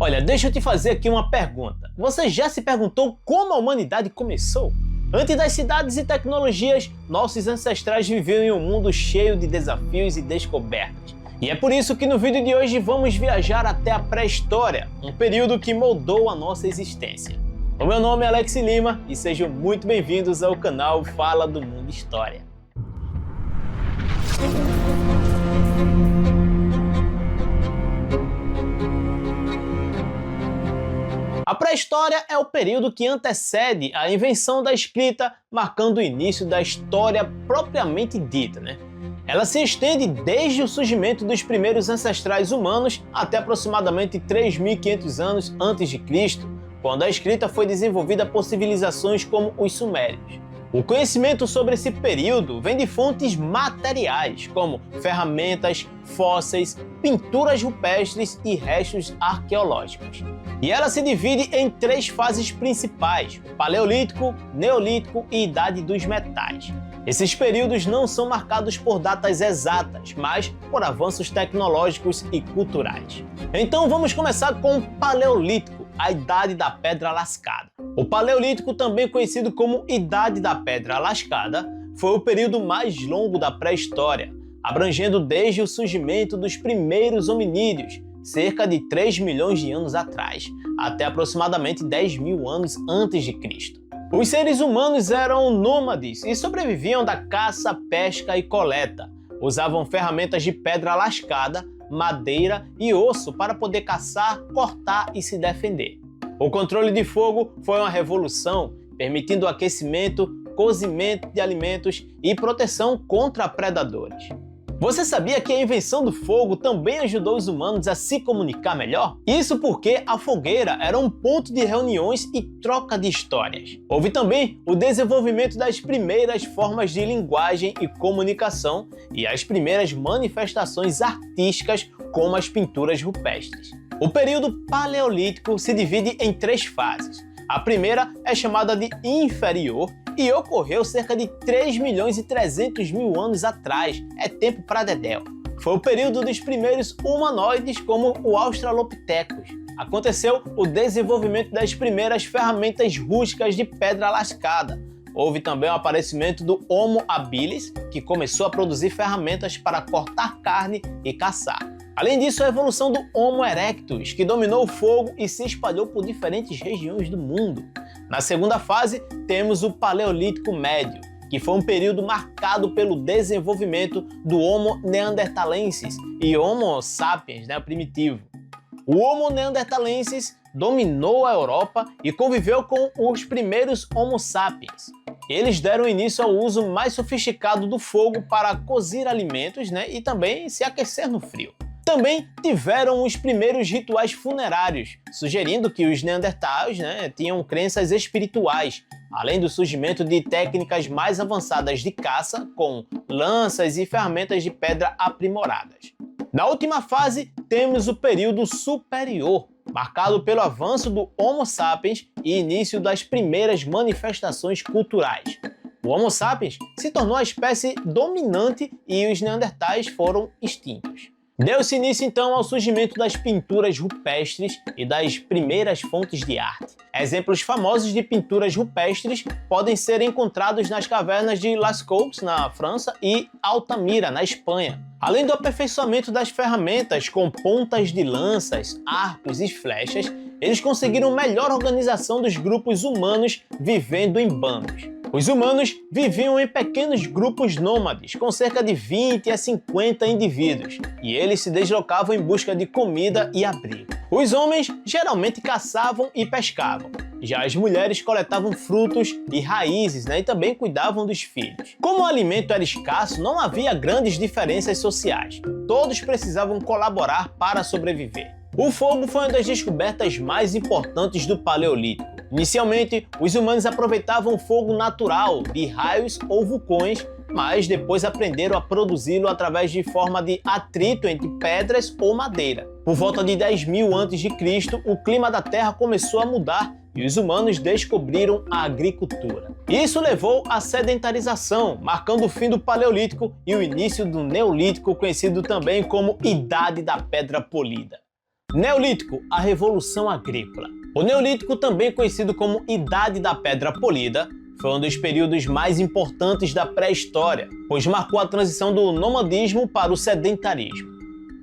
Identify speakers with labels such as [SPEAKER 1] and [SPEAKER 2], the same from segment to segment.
[SPEAKER 1] Olha, deixa eu te fazer aqui uma pergunta. Você já se perguntou como a humanidade começou? Antes das cidades e tecnologias, nossos ancestrais viviam em um mundo cheio de desafios e descobertas. E é por isso que no vídeo de hoje vamos viajar até a pré-história, um período que moldou a nossa existência. O meu nome é Alex Lima e sejam muito bem-vindos ao canal Fala do Mundo História. A pré-história é o período que antecede a invenção da escrita, marcando o início da história propriamente dita, Ela se estende desde o surgimento dos primeiros ancestrais humanos até aproximadamente 3.500 anos antes de Cristo, quando a escrita foi desenvolvida por civilizações como os sumérios. O conhecimento sobre esse período vem de fontes materiais, como ferramentas, fósseis, pinturas rupestres e restos arqueológicos. E ela se divide em três fases principais: Paleolítico, Neolítico e Idade dos Metais. Esses períodos não são marcados por datas exatas, mas por avanços tecnológicos e culturais. Então vamos começar com o Paleolítico, a Idade da Pedra Lascada. O Paleolítico, também conhecido como Idade da Pedra Lascada, foi o período mais longo da pré-história, abrangendo desde o surgimento dos primeiros hominídeos, cerca de 3 milhões de anos atrás, até aproximadamente 10 mil anos antes de Cristo. Os seres humanos eram nômades e sobreviviam da caça, pesca e coleta. Usavam ferramentas de pedra lascada, madeira e osso para poder caçar, cortar e se defender. O controle de fogo foi uma revolução, permitindo o aquecimento, cozimento de alimentos e proteção contra predadores. Você sabia que a invenção do fogo também ajudou os humanos a se comunicar melhor? Isso porque a fogueira era um ponto de reuniões e troca de histórias. Houve também o desenvolvimento das primeiras formas de linguagem e comunicação e as primeiras manifestações artísticas, como as pinturas rupestres. O período paleolítico se divide em três fases. A primeira é chamada de inferior e ocorreu cerca de 3 milhões e 300 mil anos atrás, é tempo para dedéu. Foi o período dos primeiros humanoides como o Australopithecus. Aconteceu o desenvolvimento das primeiras ferramentas rústicas de pedra lascada. Houve também o aparecimento do Homo habilis, que começou a produzir ferramentas para cortar carne e caçar. Além disso, a evolução do Homo erectus, que dominou o fogo e se espalhou por diferentes regiões do mundo. Na segunda fase, temos o Paleolítico Médio, que foi um período marcado pelo desenvolvimento do Homo neanderthalensis e Homo sapiens, o primitivo. O Homo neanderthalensis dominou a Europa e conviveu com os primeiros Homo sapiens. Eles deram início ao uso mais sofisticado do fogo para cozer alimentos, e também se aquecer no frio. Também tiveram os primeiros rituais funerários, sugerindo que os neandertais tinham crenças espirituais, além do surgimento de técnicas mais avançadas de caça, com lanças e ferramentas de pedra aprimoradas. Na última fase, temos o período superior, marcado pelo avanço do Homo sapiens e início das primeiras manifestações culturais. O Homo sapiens se tornou a espécie dominante e os neandertais foram extintos. Deu-se início então ao surgimento das pinturas rupestres e das primeiras fontes de arte. Exemplos famosos de pinturas rupestres podem ser encontrados nas cavernas de Lascaux, na França, e Altamira, na Espanha. Além do aperfeiçoamento das ferramentas com pontas de lanças, arcos e flechas, eles conseguiram melhor organização dos grupos humanos vivendo em bandos. Os humanos viviam em pequenos grupos nômades, com cerca de 20 a 50 indivíduos, e eles se deslocavam em busca de comida e abrigo. Os homens geralmente caçavam e pescavam. Já as mulheres coletavam frutos e raízes, e também cuidavam dos filhos. Como o alimento era escasso, não havia grandes diferenças sociais. Todos precisavam colaborar para sobreviver. O fogo foi uma das descobertas mais importantes do Paleolítico. Inicialmente, os humanos aproveitavam o fogo natural de raios ou vulcões, mas depois aprenderam a produzi-lo através de forma de atrito entre pedras ou madeira. Por volta de 10 mil a.C., o clima da Terra começou a mudar e os humanos descobriram a agricultura. Isso levou à sedentarização, marcando o fim do Paleolítico e o início do Neolítico, conhecido também como Idade da Pedra Polida. Neolítico, a Revolução Agrícola. O Neolítico, também conhecido como Idade da Pedra Polida, foi um dos períodos mais importantes da pré-história, pois marcou a transição do nomadismo para o sedentarismo.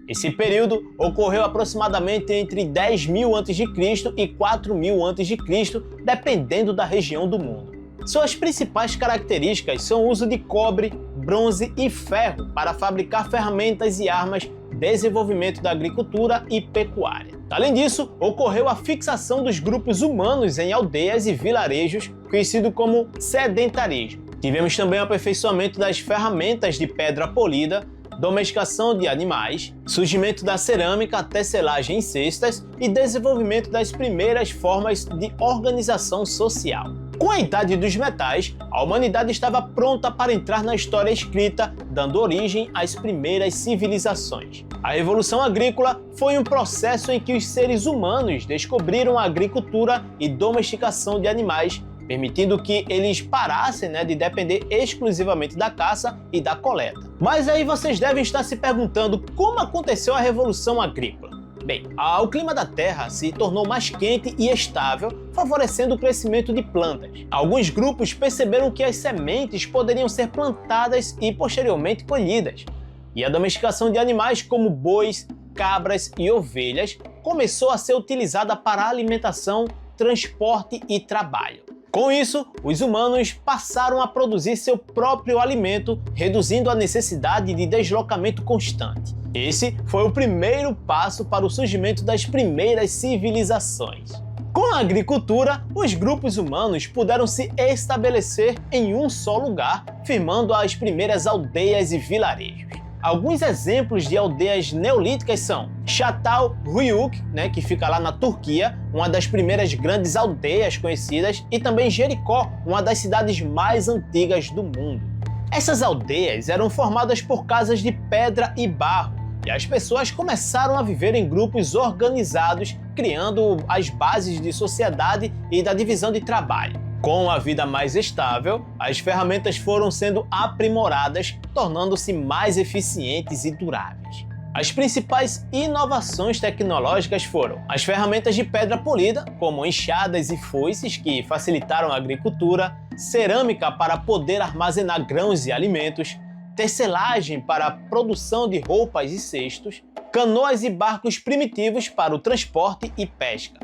[SPEAKER 1] Esse período ocorreu aproximadamente entre 10.000 a.C. e 4.000 a.C., dependendo da região do mundo. Suas principais características são o uso de cobre, bronze e ferro para fabricar ferramentas e armas, desenvolvimento da agricultura e pecuária. Além disso, ocorreu a fixação dos grupos humanos em aldeias e vilarejos, conhecido como sedentarismo. Tivemos também o aperfeiçoamento das ferramentas de pedra polida, domesticação de animais, surgimento da cerâmica, tecelagem em cestas e desenvolvimento das primeiras formas de organização social. Com a Idade dos Metais, a humanidade estava pronta para entrar na história escrita, dando origem às primeiras civilizações. A Revolução Agrícola foi um processo em que os seres humanos descobriram a agricultura e domesticação de animais, permitindo que eles parassem de depender exclusivamente da caça e da coleta. Mas aí vocês devem estar se perguntando como aconteceu a Revolução Agrícola. Bem, o clima da Terra se tornou mais quente e estável, favorecendo o crescimento de plantas. Alguns grupos perceberam que as sementes poderiam ser plantadas e posteriormente colhidas. E a domesticação de animais como bois, cabras e ovelhas começou a ser utilizada para alimentação, transporte e trabalho. Com isso, os humanos passaram a produzir seu próprio alimento, reduzindo a necessidade de deslocamento constante. Esse foi o primeiro passo para o surgimento das primeiras civilizações. Com a agricultura, os grupos humanos puderam se estabelecer em um só lugar, firmando as primeiras aldeias e vilarejos. Alguns exemplos de aldeias neolíticas são Çatalhöyük, que fica lá na Turquia, uma das primeiras grandes aldeias conhecidas, e também Jericó, uma das cidades mais antigas do mundo. Essas aldeias eram formadas por casas de pedra e barro, e as pessoas começaram a viver em grupos organizados, criando as bases de sociedade e da divisão de trabalho. Com a vida mais estável, as ferramentas foram sendo aprimoradas, tornando-se mais eficientes e duráveis. As principais inovações tecnológicas foram as ferramentas de pedra polida, como enxadas e foices, que facilitaram a agricultura, cerâmica para poder armazenar grãos e alimentos, tecelagem para a produção de roupas e cestos, canoas e barcos primitivos para o transporte e pesca.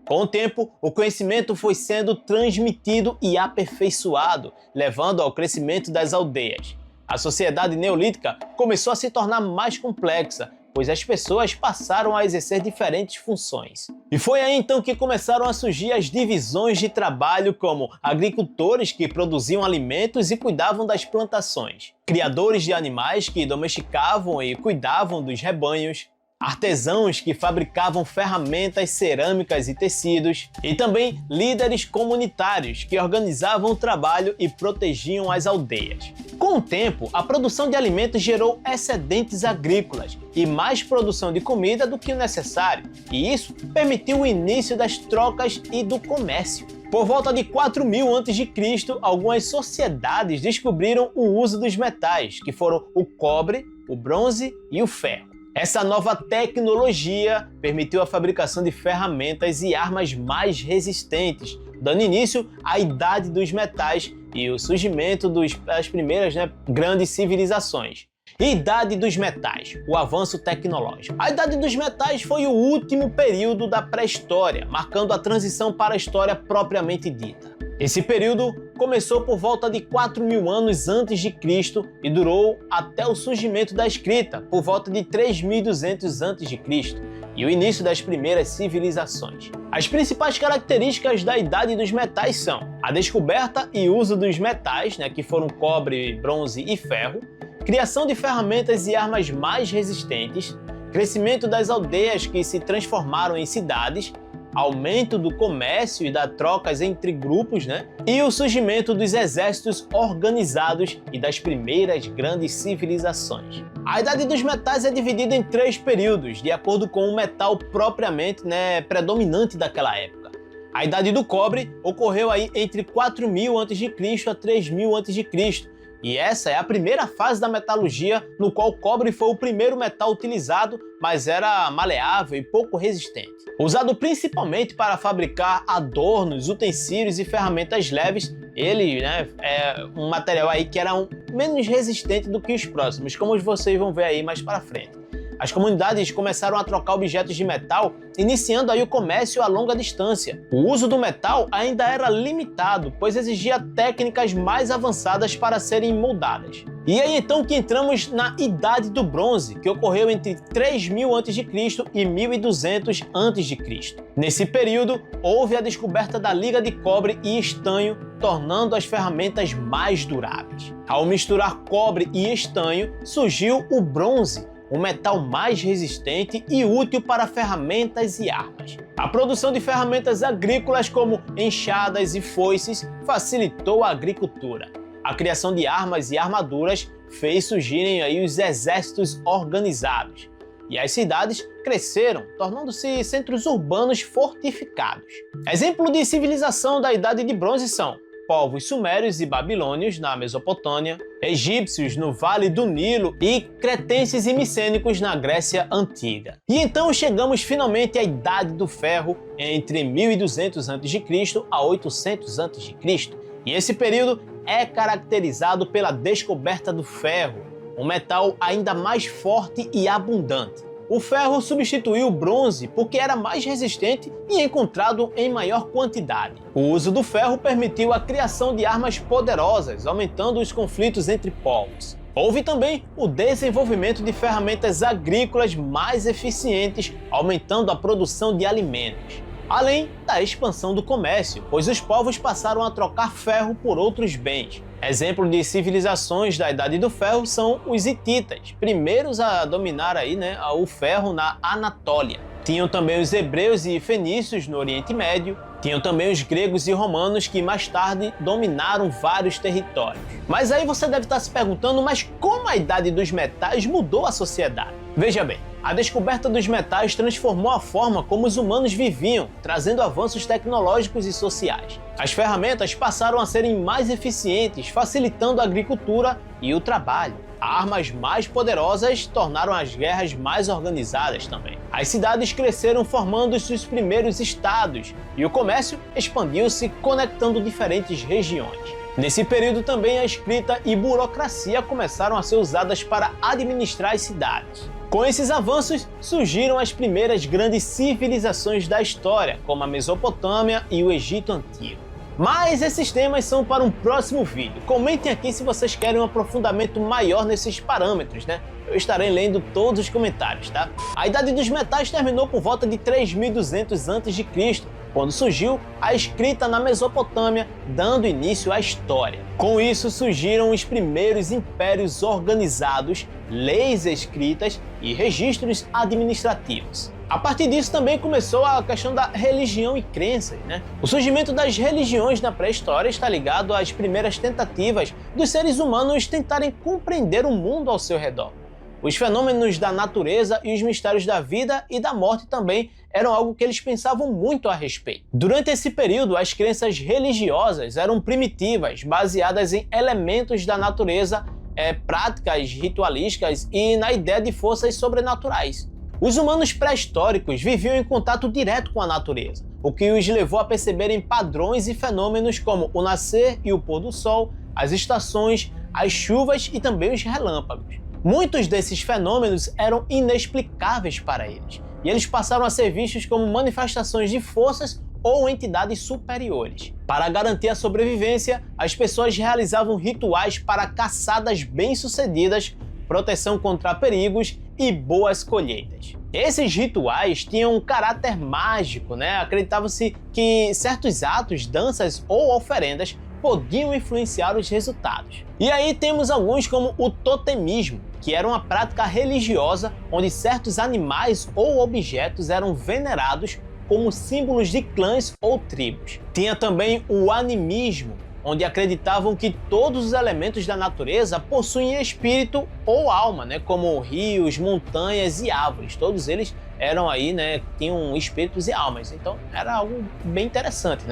[SPEAKER 1] Com o tempo, o conhecimento foi sendo transmitido e aperfeiçoado, levando ao crescimento das aldeias. A sociedade neolítica começou a se tornar mais complexa, pois as pessoas passaram a exercer diferentes funções. E foi aí então que começaram a surgir as divisões de trabalho, como agricultores que produziam alimentos e cuidavam das plantações, criadores de animais que domesticavam e cuidavam dos rebanhos, artesãos que fabricavam ferramentas, cerâmicas e tecidos, e também líderes comunitários que organizavam o trabalho e protegiam as aldeias. Com o tempo, a produção de alimentos gerou excedentes agrícolas e mais produção de comida do que o necessário, e isso permitiu o início das trocas e do comércio. Por volta de 4.000 a.C., algumas sociedades descobriram o uso dos metais, que foram o cobre, o bronze e o ferro. Essa nova tecnologia permitiu a fabricação de ferramentas e armas mais resistentes, dando início à Idade dos Metais e o surgimento das primeiras grandes civilizações. Idade dos Metais, o avanço tecnológico. A Idade dos Metais foi o último período da pré-história, marcando a transição para a história propriamente dita. Esse período começou por volta de 4.000 anos antes de Cristo e durou até o surgimento da escrita, por volta de 3.200 a.C., e o início das primeiras civilizações. As principais características da Idade dos Metais são a descoberta e uso dos metais, que foram cobre, bronze e ferro, criação de ferramentas e armas mais resistentes, crescimento das aldeias que se transformaram em cidades, aumento do comércio e das trocas entre grupos, e o surgimento dos exércitos organizados e das primeiras grandes civilizações. A Idade dos Metais é dividida em 3 períodos, de acordo com o metal propriamente predominante daquela época. A Idade do Cobre ocorreu aí entre 4.000 a.C. a 3.000 a.C., E essa é a primeira fase da metalurgia, no qual o cobre foi o primeiro metal utilizado, mas era maleável e pouco resistente. Usado principalmente para fabricar adornos, utensílios e ferramentas leves, ele é um material aí que era menos resistente do que os próximos, como vocês vão ver aí mais para frente. As comunidades começaram a trocar objetos de metal, iniciando aí o comércio a longa distância. O uso do metal ainda era limitado, pois exigia técnicas mais avançadas para serem moldadas. E aí então que entramos na Idade do Bronze, que ocorreu entre 3000 a.C. e 1200 a.C. Nesse período, houve a descoberta da liga de cobre e estanho, tornando as ferramentas mais duráveis. Ao misturar cobre e estanho, surgiu o bronze, um metal mais resistente e útil para ferramentas e armas. A produção de ferramentas agrícolas como enxadas e foices facilitou a agricultura. A criação de armas e armaduras fez surgirem aí os exércitos organizados. E as cidades cresceram, tornando-se centros urbanos fortificados. Exemplo de civilização da Idade de Bronze são povos sumérios e babilônios na Mesopotâmia, egípcios no Vale do Nilo e cretenses e micênicos na Grécia Antiga. E então chegamos finalmente à Idade do Ferro, entre 1200 a.C. a 800 a.C. E esse período é caracterizado pela descoberta do ferro, um metal ainda mais forte e abundante. O ferro substituiu o bronze porque era mais resistente e encontrado em maior quantidade. O uso do ferro permitiu a criação de armas poderosas, aumentando os conflitos entre povos. Houve também o desenvolvimento de ferramentas agrícolas mais eficientes, aumentando a produção de alimentos. Além da expansão do comércio, pois os povos passaram a trocar ferro por outros bens. Exemplo de civilizações da Idade do Ferro são os hititas, primeiros a dominar aí, o ferro na Anatólia. Tinham também os hebreus e fenícios no Oriente Médio, tinham também os gregos e romanos que mais tarde dominaram vários territórios. Mas aí você deve estar se perguntando, mas como a Idade dos Metais mudou a sociedade? Veja bem, a descoberta dos metais transformou a forma como os humanos viviam, trazendo avanços tecnológicos e sociais. As ferramentas passaram a serem mais eficientes, facilitando a agricultura e o trabalho. Armas mais poderosas tornaram as guerras mais organizadas também. As cidades cresceram formando seus primeiros estados e o comércio expandiu-se, conectando diferentes regiões. Nesse período também a escrita e burocracia começaram a ser usadas para administrar as cidades. Com esses avanços, surgiram as primeiras grandes civilizações da história, como a Mesopotâmia e o Egito Antigo. Mas esses temas são para um próximo vídeo. Comentem aqui se vocês querem um aprofundamento maior nesses parâmetros, Eu estarei lendo todos os comentários, tá? A Idade dos Metais terminou por volta de 3200 a.C., quando surgiu a escrita na Mesopotâmia, dando início à história. Com isso surgiram os primeiros impérios organizados, leis escritas e registros administrativos. A partir disso também começou a questão da religião e crenças, O surgimento das religiões na pré-história está ligado às primeiras tentativas dos seres humanos tentarem compreender o mundo ao seu redor. Os fenômenos da natureza e os mistérios da vida e da morte também eram algo que eles pensavam muito a respeito. Durante esse período, as crenças religiosas eram primitivas, baseadas em elementos da natureza, práticas ritualísticas e na ideia de forças sobrenaturais. Os humanos pré-históricos viviam em contato direto com a natureza, o que os levou a perceberem padrões e fenômenos como o nascer e o pôr do sol, as estações, as chuvas e também os relâmpagos. Muitos desses fenômenos eram inexplicáveis para eles, e eles passaram a ser vistos como manifestações de forças ou entidades superiores. Para garantir a sobrevivência, as pessoas realizavam rituais para caçadas bem-sucedidas, proteção contra perigos e boas colheitas. Esses rituais tinham um caráter mágico, Acreditava-se que certos atos, danças ou oferendas podiam influenciar os resultados. E aí temos alguns como o totemismo, que era uma prática religiosa onde certos animais ou objetos eram venerados como símbolos de clãs ou tribos. Tinha também o animismo, onde acreditavam que todos os elementos da natureza possuem espírito ou alma, como rios, montanhas e árvores. Todos eles eram aí, tinham espíritos e almas. Então era algo bem interessante,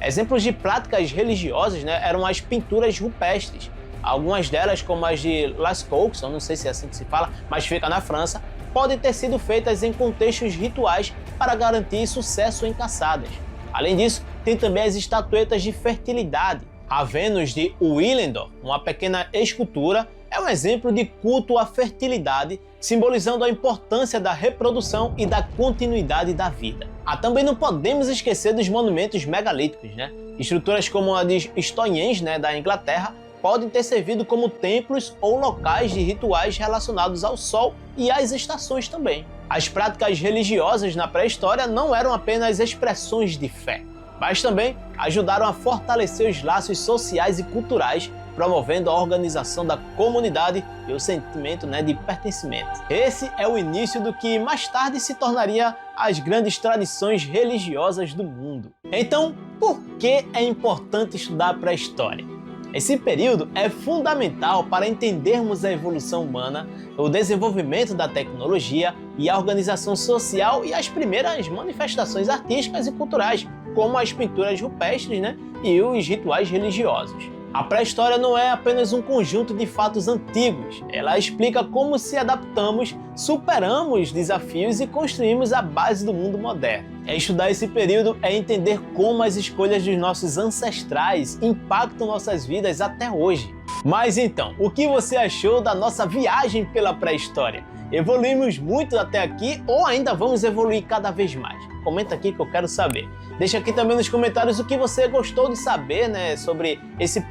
[SPEAKER 1] Exemplos de práticas religiosas, eram as pinturas rupestres, Algumas delas, como as de Lascaux, eu não sei se é assim que se fala, mas fica na França, podem ter sido feitas em contextos rituais para garantir sucesso em caçadas. Além disso, tem também as estatuetas de fertilidade. A Vênus de Willendorf, uma pequena escultura, é um exemplo de culto à fertilidade, simbolizando a importância da reprodução e da continuidade da vida. Também não podemos esquecer dos monumentos megalíticos, né? Estruturas como a de Stonehenge, da Inglaterra, podem ter servido como templos ou locais de rituais relacionados ao Sol e às estações também. As práticas religiosas na pré-história não eram apenas expressões de fé, mas também ajudaram a fortalecer os laços sociais e culturais, promovendo a organização da comunidade e o sentimento de pertencimento. Esse é o início do que mais tarde se tornaria as grandes tradições religiosas do mundo. Então, por que é importante estudar a pré-história? Esse período é fundamental para entendermos a evolução humana, o desenvolvimento da tecnologia e a organização social e as primeiras manifestações artísticas e culturais, como as pinturas rupestres e os rituais religiosos. A pré-história não é apenas um conjunto de fatos antigos, ela explica como se adaptamos, superamos desafios e construímos a base do mundo moderno. Estudar esse período é entender como as escolhas dos nossos ancestrais impactam nossas vidas até hoje. Mas então, o que você achou da nossa viagem pela pré-história? Evoluímos muito até aqui ou ainda vamos evoluir cada vez mais? Comenta aqui que eu quero saber. Deixa aqui também nos comentários o que você gostou de saber, sobre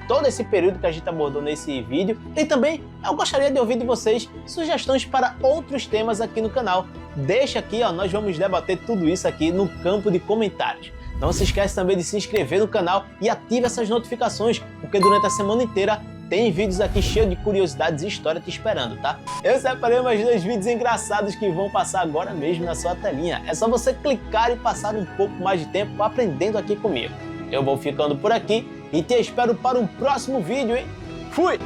[SPEAKER 1] todo esse período que a gente abordou nesse vídeo. E também eu gostaria de ouvir de vocês sugestões para outros temas aqui no canal. Deixa aqui, nós vamos debater tudo isso aqui no campo de comentários. Não se esquece também de se inscrever no canal e ative essas notificações, porque durante a semana inteira tem vídeos aqui cheios de curiosidades e história te esperando, tá? Eu separei mais 2 vídeos engraçados que vão passar agora mesmo na sua telinha. É só você clicar e passar um pouco mais de tempo aprendendo aqui comigo. Eu vou ficando por aqui e te espero para um próximo vídeo, hein? Fui!